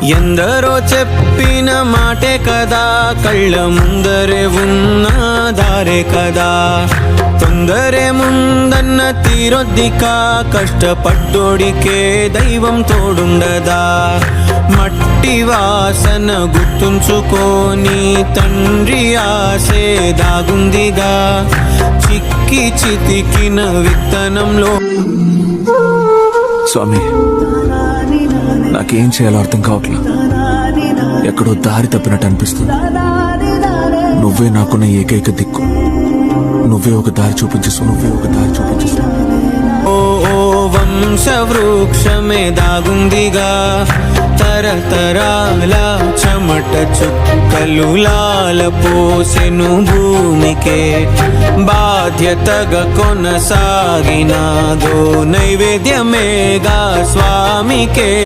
ఎందరో చెప్పిన మాటే కదా, కళ్ళ ముందరే ఉన్న దారే కదా. తొందరే ముందన్న తీరొద్దిక, కష్టపడ్డోడికే దైవం తోడుండదా. మట్టి వాసన గుర్తుంచుకోని తండ్రి ఆసే దాగుందిగా, చిక్కి చితికిన విత్తనంలో. స్వామి, నాకేం చేయాలో అర్థం కావట్లా. ఎక్కడో దారి తప్పినట్టు అనిపిస్తుంది. నువ్వే నాకున్న ఏకైక దిక్కు. నువ్వే ఒక దారి చూపించు. ఓ వంశవృక్షమే దాగుందిగా, తరతరాల చెమట చుక్కలు లాల పోసెను భూమికే. బాధ్యతగా కొనసాగినాదో నైవేద్యమేగా స్వామికే.